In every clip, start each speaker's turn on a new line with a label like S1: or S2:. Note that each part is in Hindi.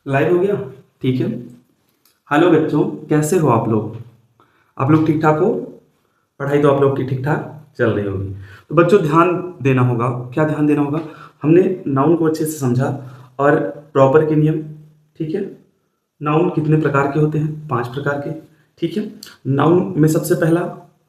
S1: लाइव हो गया। ठीक है। हेलो बच्चों, कैसे हो आप लोग? आप लोग ठीक ठाक हो? पढ़ाई तो आप लोग की ठीक ठाक चल रही होगी। तो बच्चों ध्यान देना होगा। क्या ध्यान देना होगा? हमने नाउन को अच्छे से समझा और प्रॉपर के नियम। ठीक है। नाउन कितने प्रकार के होते हैं? 5 प्रकार के। ठीक है। नाउन में सबसे पहला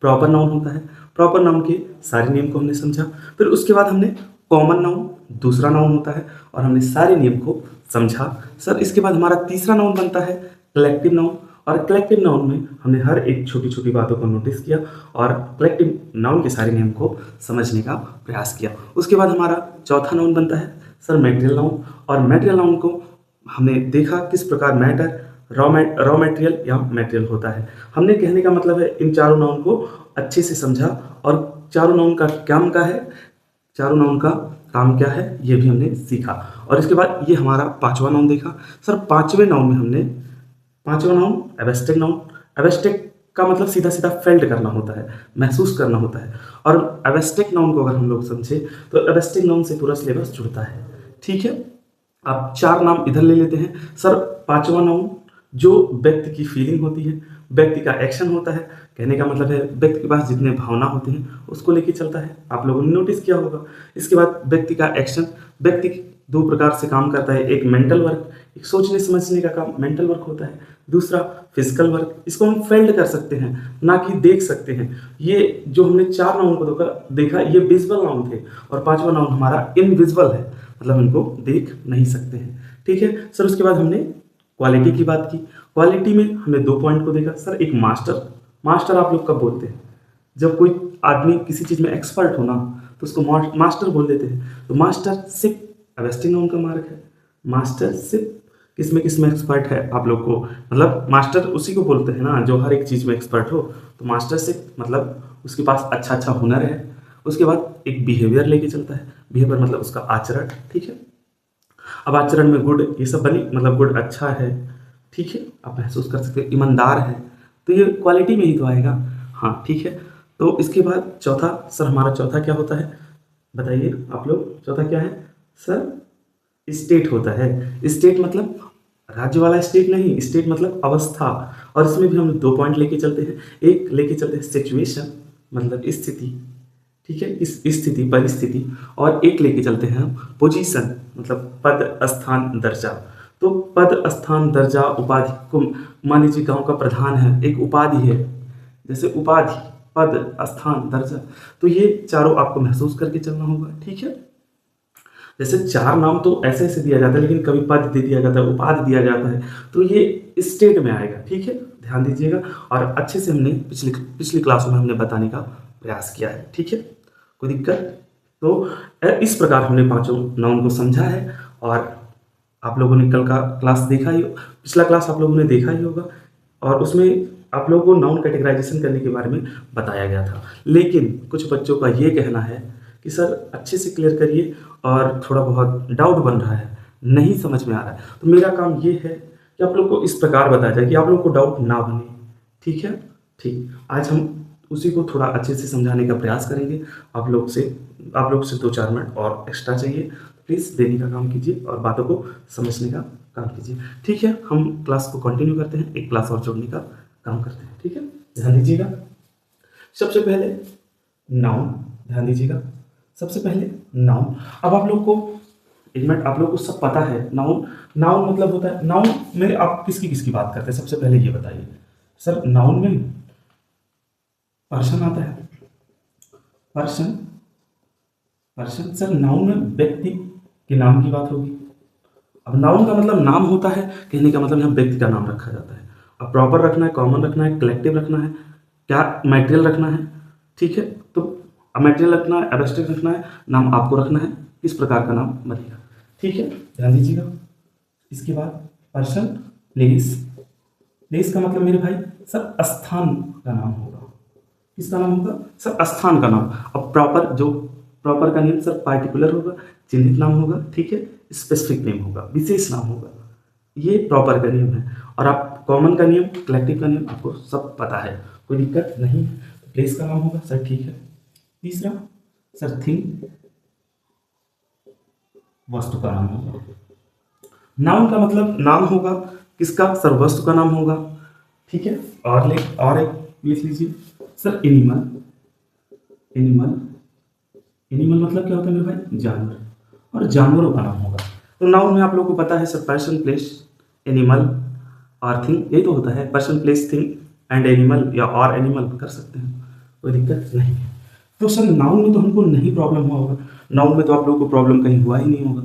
S1: प्रॉपर नाउन होता है। प्रॉपर नाउन के सारे नियम को हमने समझा। फिर उसके बाद हमने कॉमन नाउन दूसरा नाउन होता है और हमने सारे नियम को समझा। सर इसके बाद हमारा तीसरा नाउन बनता है कलेक्टिव नाउन। और कलेक्टिव नाउन में हमने हर एक छोटी छोटी बातों को नोटिस किया और कलेक्टिव नाउन के सारे नियम को समझने का प्रयास किया। उसके बाद हमारा चौथा नाउन बनता है सर मैटेरियल नाउन। और मैटेरियल नाउन को हमने देखा किस प्रकार मैटर रॉ मटेरियल या मटेरियल होता है। हमने कहने का मतलब है इन चारों नाउन को अच्छे से समझा और चारों नाउन का काम क्या है, चारों नाउन का काम क्या है ये भी हमने सीखा। और इसके बाद ये हमारा पांचवा नाउन देखा। सर पांचवें नाउन में हमने पांचवा नाउन एब्स्ट्रैक्ट नाउन। एब्स्ट्रैक्ट का मतलब सीधा सीधा फेल्ट करना होता है, महसूस करना होता है। और एब्स्ट्रैक्ट नाउन को अगर हम लोग समझे तो एब्स्ट्रैक्ट नाउन से पूरा सिलेबस जुड़ता है। ठीक है। आप 4 नाम इधर ले लेते हैं। सर पांचवा नाउन जो व्यक्ति की फीलिंग होती है, व्यक्ति का एक्शन होता है। कहने का मतलब है व्यक्ति के पास जितने भावना होते हैं उसको लेके चलता है। आप लोगों ने नोटिस किया होगा। इसके बाद व्यक्ति का एक्शन। व्यक्ति 2 प्रकार से काम करता है, एक मेंटल वर्क, एक सोचने समझने का काम मेंटल वर्क होता है। दूसरा फिजिकल वर्क, इसको हम फेल्ड कर सकते हैं ना कि देख सकते हैं। ये जो हमने 4 नाउन को देखा ये विजुअल नाउन थे और पांचवा नाउन हमारा इनविजिबल है, मतलब इनको देख नहीं सकते हैं। ठीक है। सर उसके बाद हमने क्वालिटी की बात की। क्वालिटी में हमने 2 पॉइंट को देखा। सर एक मास्टर, मास्टर आप लोग कब बोलते हैं? जब कोई आदमी किसी चीज में एक्सपर्ट हो ना तो उसको मास्टर बोल देते हैं। तो मास्टरशिप एब्स्ट्रैक्ट नाउन का मार्क है। मास्टरशिप किस में एक्सपर्ट है आप लोग को, मतलब मास्टर उसी को बोलते हैं ना जो हर एक चीज में एक्सपर्ट हो। तो मास्टरशिप मतलब उसके पास अच्छा अच्छा हुनर है। उसके बाद एक बिहेवियर लेके चलता है। बिहेवियर मतलब उसका आचरण। ठीक है। अब आचरण में गुड ये सब बनी, मतलब गुड अच्छा है। ठीक है। आप महसूस कर सकते हैं ईमानदार है, तो ये क्वालिटी में ही तो आएगा। हाँ ठीक है। तो इसके बाद चौथा, सर हमारा चौथा क्या होता है बताइए आप लोग? चौथा क्या है सर? स्टेट होता है। स्टेट मतलब राज्य वाला स्टेट नहीं, स्टेट मतलब अवस्था। और इसमें भी हम 2 पॉइंट लेके चलते हैं। एक लेके चलते हैं सिचुएशन मतलब स्थिति। ठीक है, इस स्थिति परिस्थिति। और एक लेके चलते हैं हम पोजीशन मतलब पद स्थान दर्जा। तो पद स्थान दर्जा उपाधि को मान लीजिए गांव का प्रधान है, एक उपाधि है। जैसे उपाधि पद स्थान दर्जा, तो ये चारों आपको महसूस करके चलना होगा। ठीक है। जैसे 4 नाम तो ऐसे ऐसे दिया जाता है, लेकिन कभी पद दे दिया जाता है, उपाधि दिया जाता है, तो ये स्टेट में आएगा। ठीक है, ध्यान दीजिएगा। और अच्छे से हमने पिछली पिछली क्लासों में हमने बताने का प्रयास किया है। ठीक है, कोई दिक्कत? तो इस प्रकार हमने पांचों नाउन को समझा है। और आप लोगों ने कल का क्लास देखा ही, पिछला क्लास आप लोगों ने देखा ही होगा। और उसमें आप लोगों को नाउन कैटेगराइजेशन करने के बारे में बताया गया था। लेकिन कुछ बच्चों का ये कहना है कि सर अच्छे से क्लियर करिए और थोड़ा बहुत डाउट बन रहा है, नहीं समझ में आ रहा है। तो मेरा काम ये है कि आप लोग को इस प्रकार बताया जाए कि आप लोग को डाउट ना बने। ठीक है। ठीक, आज हम उसी को थोड़ा अच्छे से समझाने का प्रयास करेंगे। आप लोग से 2-4 मिनट और एक्स्ट्रा चाहिए, प्लीज़ देने का काम कीजिए और बातों को समझने का काम कीजिए। ठीक है, हम क्लास को कंटिन्यू करते हैं, एक क्लास और जोड़ने का काम करते हैं। ठीक है, ध्यान दीजिएगा। सबसे पहले नाउन, ध्यान दीजिएगा। सबसे पहले नाउन। अब आप लोग को एक मिनट, आप लोग को सब पता है नाउन, नाउन मतलब होता है, नाउन में आप किसकी किसकी बात करते हैं सबसे पहले ये बताइए। सर नाउन में पर्सन आता है। पर्सन, पर्सन सर नाउन में व्यक्ति के नाम की बात होगी। अब नाउन का मतलब नाम होता है, कहने का मतलब यहाँ व्यक्ति का नाम रखा जाता है। अब प्रॉपर रखना है, कॉमन रखना है, कलेक्टिव रखना है, क्या मटेरियल रखना है। ठीक है, तो मटेरियल रखना है, एब्स्ट्रैक्ट रखना है, नाम आपको रखना है, किस प्रकार का नाम बनेगा। ठीक है, ध्यान दीजिएगा। इसके बाद पर्सन, प्लेस। प्लेस का मतलब मेरे भाई सर स्थान का नाम होगा। किसका नाम होगा सर? स्थान का नाम। अब प्रॉपर जो प्रॉपर का नेम सर पार्टिकुलर होगा, चिन्हित नाम होगा। ठीक है, स्पेसिफिक नेम होगा, विशेष नाम होगा। ये प्रॉपर का नियम है। और आप कॉमन का नियम, कलेक्टिव का नियम आपको सब पता है, कोई दिक्कत नहीं है। प्लेस का नाम होगा सर। ठीक है। तीसरा सर थिंग, वस्तु का नाम होगा। नाउन का मतलब नाम होगा किसका? सर वस्तु का नाम होगा, ठीक है। और एक लिख लीजिए सर एनिमल। एनिमल एनिमल मतलब क्या होता है मेरे भाई? जानवर, और जानवरों का नाम होगा। तो नाउन में आप लोगों को पता है सर पर्सन, प्लेस, एनिमल और थिंग, यही तो होता है। Person, place, thing and animal, या और एनिमल कर सकते हैं, कोई दिक्कत नहीं है। तो सर नाउन में तो हमको नहीं प्रॉब्लम हुआ होगा, नाउन में तो आप लोगों को प्रॉब्लम कहीं हुआ ही नहीं होगा,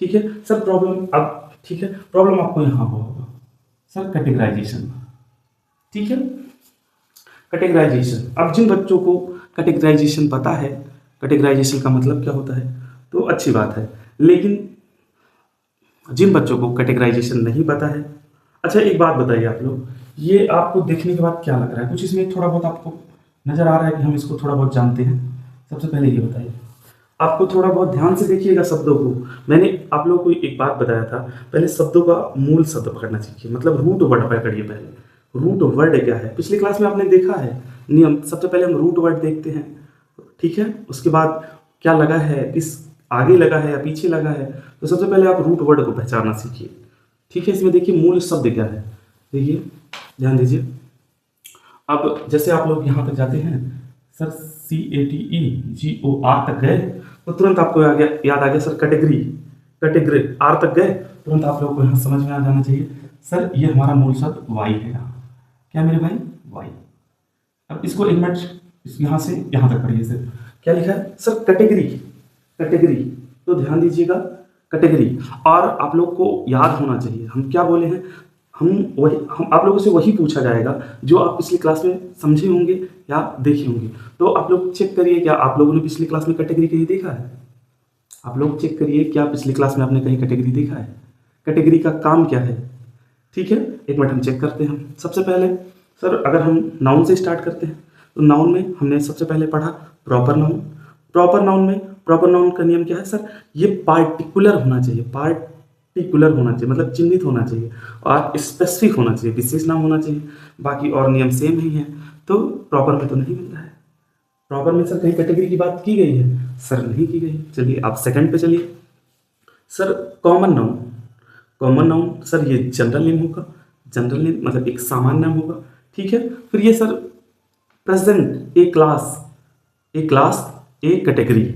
S1: ठीक है सर। प्रॉब्लम अब ठीक है, प्रॉब्लम आपको यहाँ हुआ होगा सर कैटेगराइजेशन, ठीक है। कैटेगराइजेशन, अब जिन बच्चों को कैटेगराइजेशन पता है, कैटेगराइजेशन का मतलब क्या होता है, तो अच्छी बात है। लेकिन जिन बच्चों को कैटेगराइजेशन नहीं पता है, अच्छा एक बात बताइए आप लोग, ये आपको देखने के बाद क्या लग रहा है? कुछ इसमें थोड़ा बहुत आपको नजर आ रहा है कि हम इसको थोड़ा बहुत जानते हैं? सबसे पहले ये बताइए, आपको थोड़ा बहुत ध्यान से देखिएगा शब्दों को। मैंने आप लोगों को एक बात बताया था, पहले शब्दों का मूल शब्द पकड़ना सीखिए, मतलब रूट वर्ड पकड़िए पहले। रूट वर्ड क्या है? पिछली क्लास में आपने देखा है नियम, सबसे पहले हम रूट वर्ड देखते हैं, ठीक है। उसके बाद क्या लगा है, किस आगे लगा है या पीछे लगा है, तो सबसे पहले आप रूट वर्ड को पहचानना सीखिए, ठीक है। इसमें देखिए मूल शब्द क्या है, देखिए ध्यान दीजिए। अब जैसे आप लोग यहाँ तक जाते हैं सर, CATEGOR तक गए तो तुरंत आपको याद आ गया सर कैटेगरी। कैटेगरी आर तक गए, तुरंत आप लोगों को यहाँ समझ में आ जाना चाहिए सर ये हमारा मूल शब्द वाई है। यहाँ क्या मेरे भाई? वाई। अब इसको एक मिनट यहाँ से यहाँ तक पढ़िए सर, क्या लिखा है सर? कैटेगरी। कैटेगरी, तो ध्यान दीजिएगा कैटेगरी। और आप लोग को याद होना चाहिए हम क्या बोले हैं, हम आप लोगों से वही पूछा जाएगा जो आप पिछली क्लास में समझे होंगे या देखे होंगे। तो आप लोग चेक करिए, क्या आप लोगों ने पिछली क्लास में कैटेगरी कहीं देखा है? आप लोग चेक करिए, क्या पिछली क्लास में आपने कहीं कैटेगरी देखा है? कैटेगरी का काम क्या है, ठीक है। एक मिनट हम चेक करते हैं। सबसे पहले सर अगर हम नाउन से स्टार्ट करते हैं, तो नाउन में हमने सबसे पहले पढ़ा प्रॉपर नाउन। प्रॉपर नाउन में, प्रॉपर नाउन का नियम क्या है सर? ये पार्टिकुलर होना चाहिए, पार्टिकुलर होना चाहिए मतलब चिन्हित होना चाहिए, और स्पेसिफिक होना चाहिए, विशेष नाम होना चाहिए। बाकी और नियम सेम ही है, तो प्रॉपर में तो नहीं मिल रहा है। प्रॉपर में सर कहीं कैटेगरी की बात की गई है? सर नहीं की गई। चलिए आप सेकंड पे चलिए sir, common noun. Common noun sir ये जनरल नेम होगा, जनरल नेम मतलब एक सामान्य नाम होगा, ठीक है। फिर ये sir present, A class, A class, A category,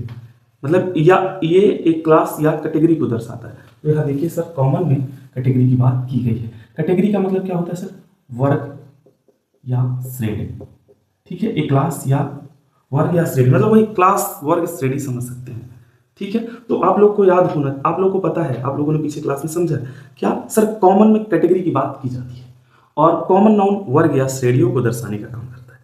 S1: मतलब या ये एक क्लास या कैटेगरी को दर्शाता है। तो यहाँ देखिए सर कॉमन में कैटेगरी की बात की गई है। कैटेगरी का मतलब क्या होता है सर? वर्ग या श्रेणी, ठीक है। एक क्लास या वर्ग या श्रेणी, मतलब वही क्लास वर्ग श्रेणी समझ सकते हैं, ठीक है। तो आप लोग को याद होना, आप लोग को पता है, आप लोगों ने पीछे क्लास में समझा क्या सर? कॉमन में कैटेगरी की बात की जाती है, और कॉमन नाउन वर्ग या श्रेणियों को दर्शाने का काम करता है।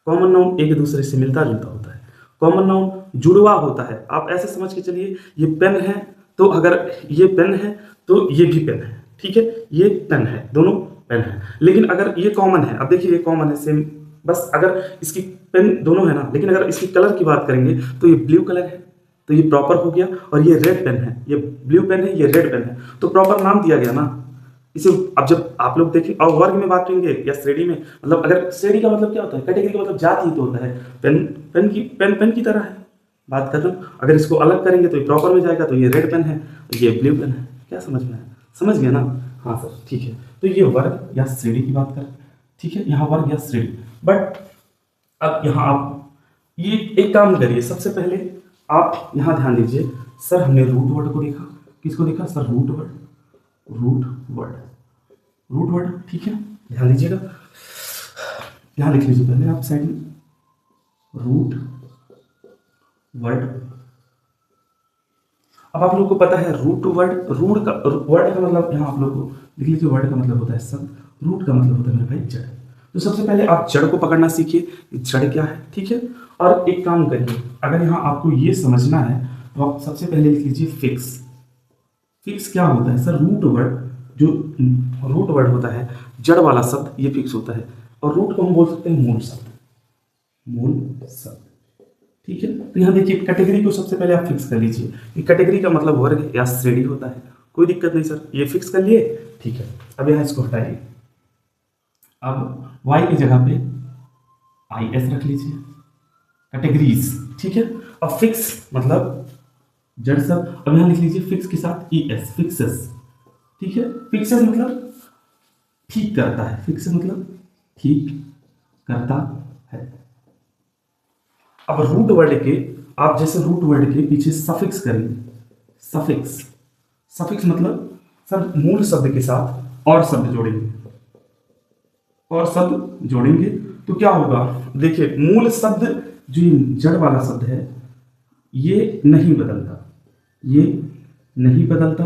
S1: कॉमन नाउन एक दूसरे से मिलता जुलता होता है, कॉमन नाउन जुड़वा होता है। आप ऐसे समझ के चलिए, ये पेन है, तो अगर ये पेन है तो ये भी पेन है, ठीक है। ये पेन है, दोनों पेन है, लेकिन अगर ये कॉमन है, अब देखिए ये कॉमन है सेम, बस अगर इसकी पेन दोनों है ना, लेकिन अगर इसकी कलर की बात करेंगे तो ये ब्लू कलर है, तो ये प्रॉपर हो गया, और ये रेड पेन है, ये ब्लू पेन है, ये रेड पेन है, तो प्रॉपर नाम दिया गया ना इसे। अब जब आप लोग देखें और वर्ग में बात करेंगे या श्रेणी में, मतलब अगर श्रेणी का मतलब क्या होता है? कैटेगरी का मतलब जाति ही तो होता है। पेन की तरह है, बात कर रहा हूँ। अगर इसको अलग करेंगे तो ये प्रॉपर में जाएगा, तो ये रेड पेन है, ये ब्लू पेन है। क्या समझ में आया? समझ गया ना? हाँ सर ठीक है। तो ये वर्ग या श्रेणी की बात करें, ठीक है, यहाँ वर्ग या श्रेणी। बट अब यहाँ आप ये एक काम करिए, सबसे पहले आप यहाँ ध्यान दीजिए सर, हमने रूट वर्ड को देखा, किसको देखा sir? Root word, root word, root word, ठीक है। ध्यान दीजिएगा, यहाँ लिख लीजिए पहले आप साइड में, रूट वर्ड। अब आप लोगों को पता है रूट वर्ड, रूट का वर्ड का मतलब, यहाँ आप लोग को लिख लीजिए, वर्ड का मतलब होता है सब, रूट का मतलब होता है मेरे भाई जड़। तो सबसे पहले आप जड़ को पकड़ना सीखिए, जड़ क्या है, ठीक है। और एक काम करिए, अगर यहाँ आपको ये समझना है तो आप सबसे पहले लिख लीजिए फिक्स। फिक्स क्या होता है सर? रूट वर्ड, जो रूट वर्ड होता है, जड़ वाला शब्द, ये फिक्स होता है। और रूट को हम बोल सकते हैं मूल शब्द, मूल शब्द, ठीक है। तो यहाँ देखिए कैटेगरी को सबसे पहले आप फिक्स कर लीजिए कि कैटेगरी का मतलब वर्ग या श्रेणी होता है। कोई दिक्कत नहीं सर, ये फिक्स कर लिए, ठीक है। अब यहाँ इसको हटाइए, अब वाई की जगह पे IS रख लीजिए, कैटेगरीज, ठीक है। अब फिक्स मतलब जड़ शब्द, अब यहाँ लिख लीजिए फिक्स के साथ ES, फिक्सेस, ठीक है, फिक्सेस मतलब ठीक करता है, फिक्सेस मतलब ठीक करता है। अब रूट वर्ड के, आप जैसे रूट वर्ड के पीछे सफिक्स करेंगे, सफिक्स, सफिक्स मतलब सर मूल शब्द के साथ और शब्द जोड़ेंगे, और शब्द जोड़ेंगे तो क्या होगा, देखिए मूल शब्द जो ये जड़ वाला शब्द है ये नहीं बदलता, ये नहीं बदलता,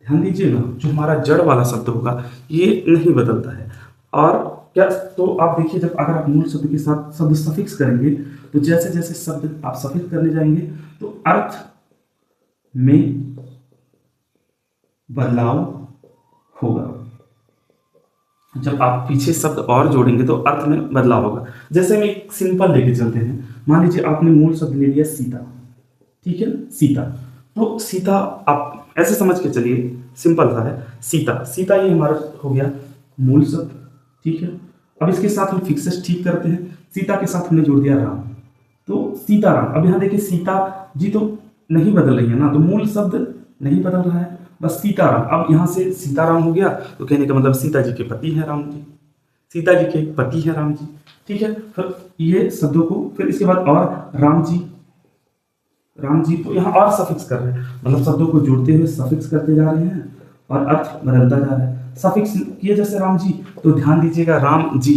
S1: ध्यान दीजिए ना, जो हमारा जड़ वाला शब्द होगा ये नहीं बदलता है। और क्या, तो आप देखिए जब अगर आप मूल शब्द के साथ शब्द सफिक्स करेंगे तो जैसे जैसे शब्द आप सफिक्स करने जाएंगे तो अर्थ में बदलाव होगा। जब आप पीछे शब्द और जोड़ेंगे तो अर्थ में बदलाव होगा। जैसे हम एक सिंपल लेके चलते हैं, मान लीजिए आपने मूल शब्द ले लिया सीता, ठीक है, सीता, तो सीता आप ऐसे समझ के चलिए, सिंपल सा है, सीता, सीता ये हमारा हो गया मूल शब्द, ठीक है। अब इसके साथ हम फिक्सेस ठीक करते हैं, सीता के साथ हमने जोड़ दिया राम, तो सीताराम। अब यहाँ देखिए सीता जी तो नहीं बदल रही है ना, तो मूल शब्द नहीं बदल रहा है, बस सीताराम। अब यहाँ से सीताराम हो गया तो कहने का मतलब सीता जी के पति हैं राम जी, सीता जी के पति हैं राम जी, ठीक है। फिर ये शब्दों को, फिर इसके बाद और राम जी, राम जी, तो यहाँ और सफिक्स कर रहे हैं, मतलब शब्दों को जोड़ते हुए सफिक्स करते जा रहे हैं और अर्थ बदलता जा रहा है। सफिक्स किए जैसे राम जी, तो ध्यान दीजिएगा राम जी,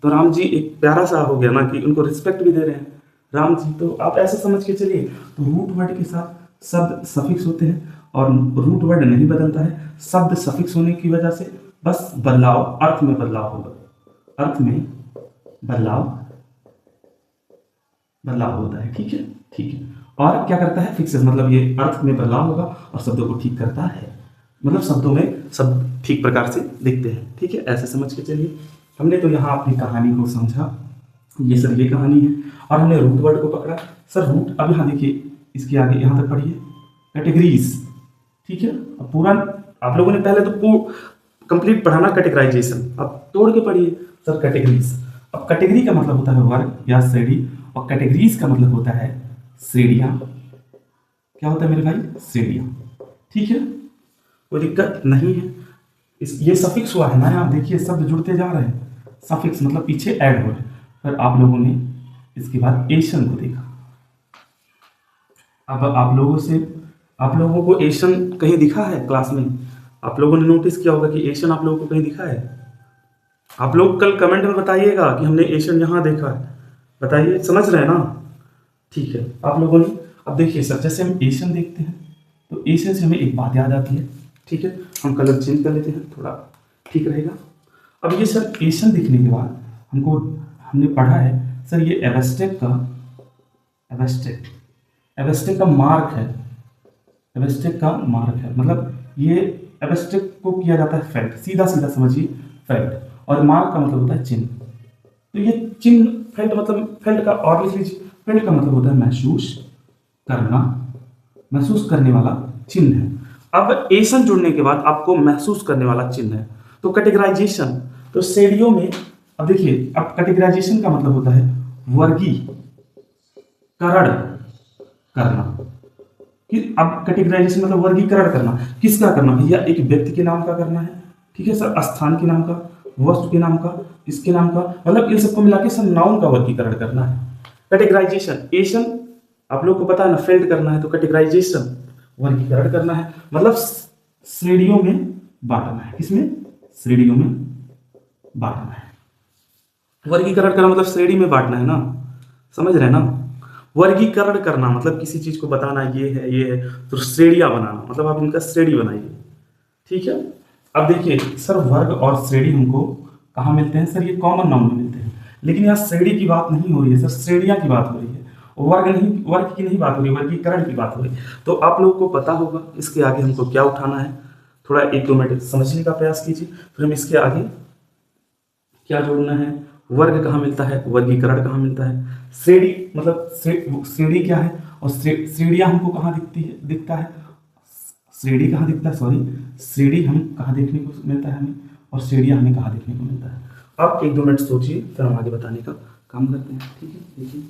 S1: तो राम जी एक प्यारा सा हो गया ना कि उनको रिस्पेक्ट भी दे रहे हैं राम जी, तो आप ऐसे समझ के चलिए। तो रूट वर्ड के साथ शब्द सफिक्स होते हैं और रूट वर्ड नहीं बदलता है, शब्द सफिक्स होने की वजह से बस बदलाव, अर्थ में बदलाव होगा, अर्थ में बदलाव होता है, ठीक है, ठीक है। और क्या करता है फिक्सेस, मतलब ये अर्थ में बदलाव होगा और शब्दों को ठीक करता है, मतलब शब्दों में शब्द ठीक प्रकार से दिखते हैं, ठीक है, ऐसे समझ के चलिए। हमने तो यहाँ अपनी कहानी को समझा, ये सर ये कहानी है, और हमने रूट वर्ड को पकड़ा। सर रूट, अब यहाँ देखिए इसके आगे यहाँ तक पढ़िए, कैटेगरीज, ठीक है। अब पूरा आप लोगों ने पहले तो कंप्लीट पढ़ाना कैटेगराइजेशन, अब तोड़ के पढ़िए सर कैटेगरीज। अब कैटेगरी का मतलब होता है वर्ग या श्रेणी, और कैटेगरीज का मतलब होता है श्रेणियां। क्या होता है मेरे भाई, श्रेणियां, ठीक है, कोई दिक्कत नहीं है। ये सफिक्स हुआ है ना, आप देखिए शब्द जुड़ते जा रहे हैं, सफिक्स मतलब पीछे ऐड हो रहे हैं। फिर आप लोगों ने इसके बाद एशन को देखा। अब आप लोगों को एशन कहीं दिखा है क्लास में? आप लोगों ने नोटिस किया होगा कि एशन आप लोगों को कहीं दिखा है? आप लोग कल कमेंट में बताइएगा कि हमने एशन यहाँ देखा है, बताइए, समझ रहे हैं ना, ठीक है। आप लोगों ने, अब देखिए सर जैसे हम एशन देखते हैं तो एशन से हमें एक बात याद आती है, ठीक है, हम कलर चेंज कर लेते हैं थोड़ा, ठीक रहेगा। अब ये सर एशन दिखने के बाद हमने पढ़ा है सर ये एब्स्ट्रैक्ट का मार्क है, एब्स्ट्रैक्ट का मार्क है, मतलब ये एब्स्ट्रैक्ट को किया जाता है फेल्ट, सीधा सीधा समझिए फेल्ट, और मार्क का मतलब होता है चिन्ह। तो ये चिन्ह, फेल्ट मतलब फेल्ट का, और लिख लीजिए, फेल्ट का मतलब होता है महसूस करना, महसूस करने वाला चिन्ह है। अब एशन जुड़ने के बाद आपको महसूस करने वाला चिन्ह है। तो कैटेगराइजेशन, तो श्रेणियों में, अब देखिए, अब कैटेगराइजेशन का मतलब होता है वर्गीकरण करना। कि अब कैटेगराइजेशन मतलब वर्गीकरण करना, किसका करना भैया, एक व्यक्ति के नाम का करना है, ठीक है सर, स्थान के नाम का, वस्तु के नाम का, इसके नाम का, मतलब इन सबको मिला के सर नाउन का वर्गीकरण करना है। कैटेगराइजेशन, एशन आप लोग को पता है ना, फेल्ट करना है, तो कैटेगराइजेशन वर्गीकरण करना है, मतलब श्रेणियों में बांटना है, किसमें, श्रेणियों में बांटना है। वर्गीकरण करना मतलब श्रेणी में बांटना है ना, समझ रहे हैं ना। वर्गीकरण करना मतलब किसी चीज को बताना, ये है, तो श्रेणियां बनाना, मतलब आप इनका श्रेणी बनाइए, ठीक है। अब देखिए सर वर्ग और श्रेणी हमको कहाँ मिलते हैं सर, ये कॉमन नाउन में मिलते हैं, लेकिन यहाँ श्रेणी की बात नहीं हो रही है सर, श्रेणियां की बात हो रही है, वर्ग की नहीं बात हो रही, वर्गीकरण की बात हो रही। तो आप लोगों को पता होगा इसके आगे हमको क्या उठाना है, थोड़ा 1-2 मिनट समझने का प्रयास कीजिए, फिर हम इसके आगे क्या जोड़ना है, वर्ग कहाँ मिलता है, वर्गीकरण कहाँ मिलता है, श्रेणी मतलब श्रेणी क्या है, और श्रेणियां हमको कहाँ दिखता है, श्रेणी कहाँ दिखता है, सॉरी, श्रेणी हम कहाँ देखने को मिलता है हमें, और श्रेणियां हमें कहाँ देखने को मिलता है। आप 1-2 मिनट सोचिए, फिर हम आगे बताने का काम करते हैं, ठीक है। देखिए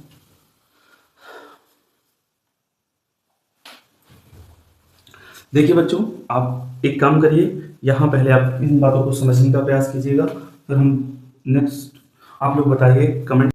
S1: देखिए बच्चों, आप एक काम करिए, यहाँ पहले आप इन बातों को समझने का प्रयास कीजिएगा, फिर हम नेक्स्ट, आप लोग बताइए कमेंट